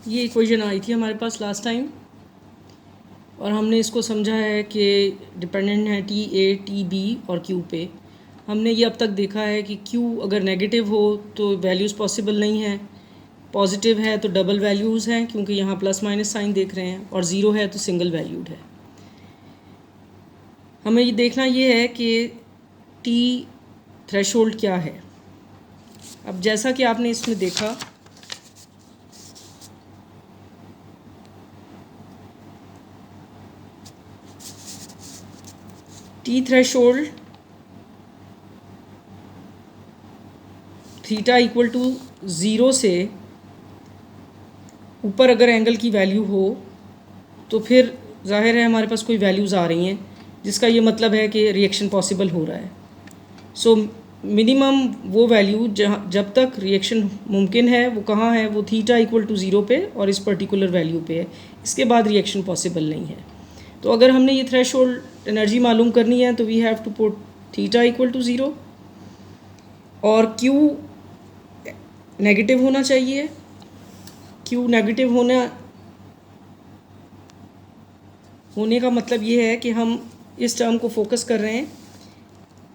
ये इक्वेशन आई थी हमारे पास लास्ट टाइम और हमने इसको समझा है कि डिपेंडेंट है टी ए टी बी और क्यू पे। हमने ये अब तक देखा है कि क्यू अगर नेगेटिव हो तो वैल्यूज़ पॉसिबल नहीं है, पॉजिटिव है तो डबल वैल्यूज़ हैं क्योंकि यहाँ प्लस माइनस साइन देख रहे हैं, और ज़ीरो है तो सिंगल वैल्यूड है। हमें ये देखना ये है कि टी थ्रेशोल्ड क्या है। अब जैसा कि आपने इसमें देखा T threshold theta equal to zero से ऊपर अगर एंगल की वैल्यू हो तो फिर जाहिर है हमारे पास कोई वैल्यूज़ आ रही हैं, जिसका ये मतलब है कि रिएक्शन पॉसिबल हो रहा है। सो मिनिमम वो वैल्यू जब तक रिएक्शन मुमकिन है वो कहाँ है, वो थीटा इक्वल टू ज़ीरो पे और इस पर्टिकुलर वैल्यू पे है। इसके बाद रिएक्शन पॉसिबल नहीं है। तो अगर हमने ये थ्रेशोल्ड एनर्जी मालूम करनी है तो we have to put theta equal to zero और क्यू नेगेटिव होना चाहिए। क्यू नेगेटिव होने का मतलब ये है कि हम इस टर्म को फोकस कर रहे हैं।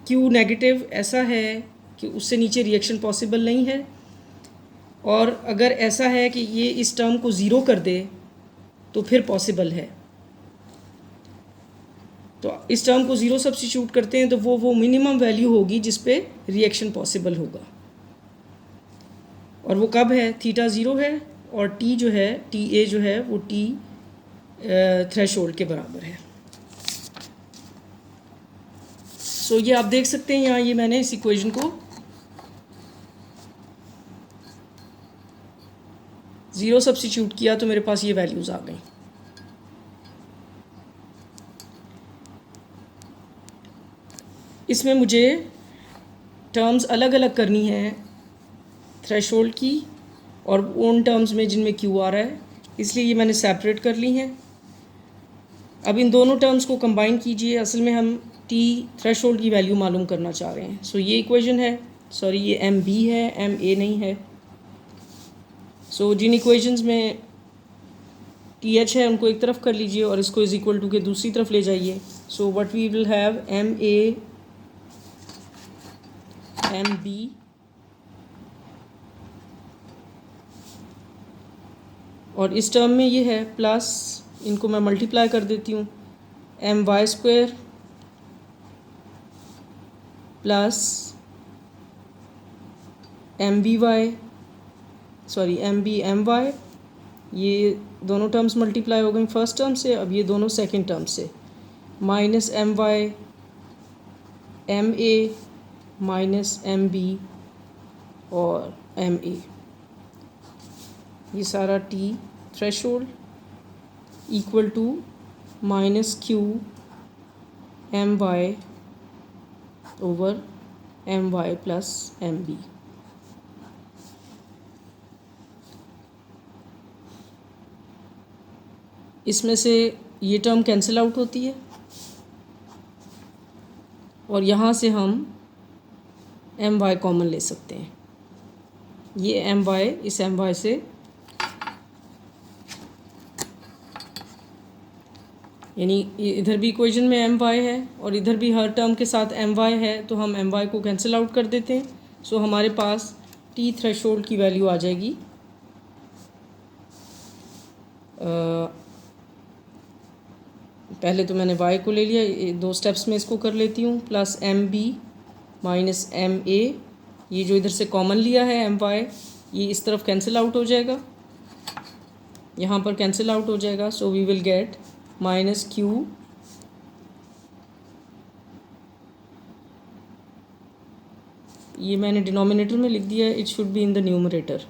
क्यू नेगेटिव ऐसा है कि उससे नीचे रिएक्शन पॉसिबल नहीं है, और अगर ऐसा है कि ये इस टर्म को ज़ीरो कर दे तो फिर पॉसिबल है। तो इस टर्म को ज़ीरो सब्स्टिट्यूट करते हैं तो वो मिनिमम वैल्यू होगी जिस पे रिएक्शन पॉसिबल होगा, और वो कब है, थीटा ज़ीरो है और टी जो है, टी ए जो है वो टी थ्रेशोल्ड के बराबर है। सो ये आप देख सकते हैं यहाँ, ये मैंने इस इक्वेशन को ज़ीरो सब्स्टिट्यूट किया तो मेरे पास ये वैल्यूज़ आ गई। इसमें मुझे टर्म्स अलग अलग करनी है थ्रेशोल्ड की और उन टर्म्स में जिनमें क्यू आ रहा है, इसलिए ये मैंने सेपरेट कर ली हैं। अब इन दोनों टर्म्स को कंबाइन कीजिए। असल में हम टी थ्रेशोल्ड की वैल्यू मालूम करना चाह रहे हैं। सो ये इक्वेशन है, सॉरी ये एम बी है, एम ए नहीं है। सो जिन इक्वेशंस में टी एच है उनको एक तरफ कर लीजिए और इसको इज इक्वल टू के दूसरी तरफ ले जाइए। So what we will have M A M B और इस टर्म में ये है प्लस, इनको मैं मल्टीप्लाई कर देती हूँ, M Y square plus M B Y, sorry M B M Y. ये दोनों टर्म्स मल्टीप्लाई हो गई फर्स्ट टर्म से, अब ये दोनों सेकंड टर्म से, minus M Y M A minus M B और एम ए। ये सारा T threshold equal to minus Q M Y over M Y plus M B. इसमें से ये टर्म कैंसिल आउट होती है और यहाँ से हम एम वाई कॉमन ले सकते हैं। ये एम वाई इस एम वाई से, यानी इधर भी इक्वेशन में एम वाई है और इधर भी हर टर्म के साथ एम वाई है, तो हम एम वाई को कैंसिल आउट कर देते हैं। सो हमारे पास टी थ्रेशोल्ड की वैल्यू आ जाएगी पहले तो मैंने y को ले लिया, दो स्टेप्स में इसको कर लेती हूँ, plus M B minus M A. ये जो इधर से कॉमन लिया है एम वाई, ये इस तरफ कैंसिल आउट हो जाएगा, यहाँ पर कैंसिल आउट हो जाएगा। So we will get minus Q ये मैंने डिनोमिनेटर में लिख दिया है, it should be in the numerator.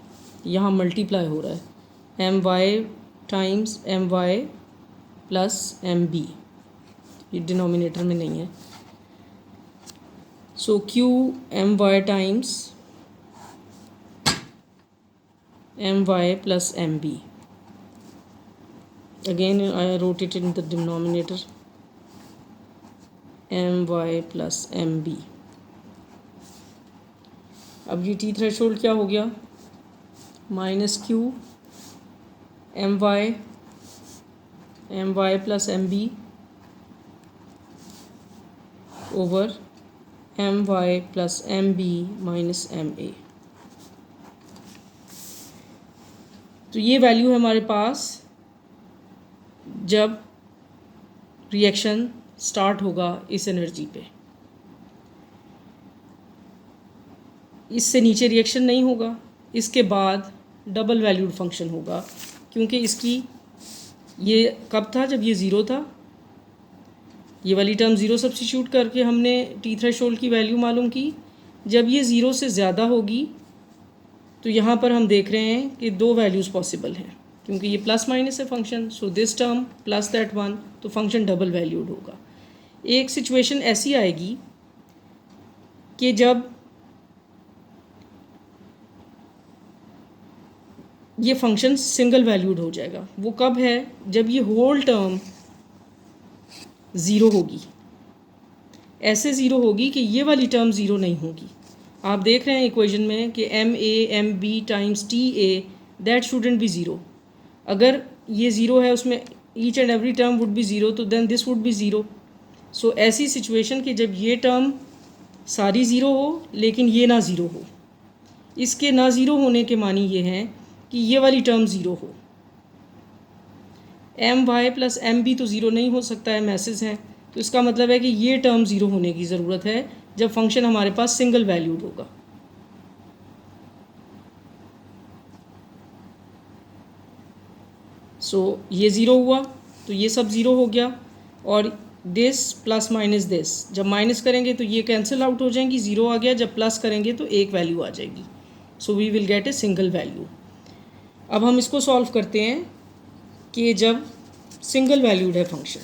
यहाँ मल्टीप्लाई हो रहा है M Y times M Y plus M B, ये डिनोमिनेटर में नहीं है। So Q M Y times M Y plus M B, again I wrote it in the denominator, M Y plus M B. अब ये T threshold क्या हो गया, minus Q my plus mb over my plus mb minus ma। तो ये value है हमारे पास जब रिएक्शन स्टार्ट होगा इस एनर्जी पे। इससे नीचे रिएक्शन नहीं होगा, इसके बाद डबल वैल्यूड फंक्शन होगा, क्योंकि इसकी ये कब था, जब ये ज़ीरो था। ये वाली टर्म ज़ीरो सब्स्टिट्यूट करके हमने टी थ्रेशोल्ड की वैल्यू मालूम की। जब ये ज़ीरो से ज़्यादा होगी तो यहाँ पर हम देख रहे हैं कि दो वैल्यूज़ पॉसिबल हैं, क्योंकि ये प्लस माइनस है function. So this term plus that one, तो फंक्शन डबल वैल्यूड होगा। एक सिचुएशन ऐसी आएगी कि जब ये फंक्शन सिंगल वैल्यूड हो जाएगा। वो कब है, जब ये होल टर्म ज़ीरो होगी। ऐसे ज़ीरो होगी कि ये वाली टर्म ज़ीरो नहीं होगी। आप देख रहे हैं इक्वेशन में कि MA MB times TA that shouldn't be zero. अगर ये ज़ीरो है, उसमें each and every term would be zero, तो then this would be zero. So ऐसी सिचुएशन कि जब ये टर्म सारी ज़ीरो हो लेकिन ये ना ज़ीरो हो। इसके ना ज़ीरो होने के मानी ये हैं कि ये वाली टर्म ज़ीरो हो। My प्लस MB तो ज़ीरो नहीं हो सकता है, मैसेज हैं, तो इसका मतलब है कि ये टर्म ज़ीरो होने की ज़रूरत है जब फंक्शन हमारे पास सिंगल वैल्यूड होगा। सो ये ज़ीरो हुआ तो ये सब ज़ीरो हो गया, और दिस प्लस माइनस दिस, जब माइनस करेंगे तो ये कैंसिल आउट हो जाएंगी, ज़ीरो आ गया। जब प्लस करेंगे तो एक वैल्यू आ जाएगी। So we will get a single value. अब हम इसको सॉल्व करते हैं कि जब सिंगल वैल्यूड है फंक्शन।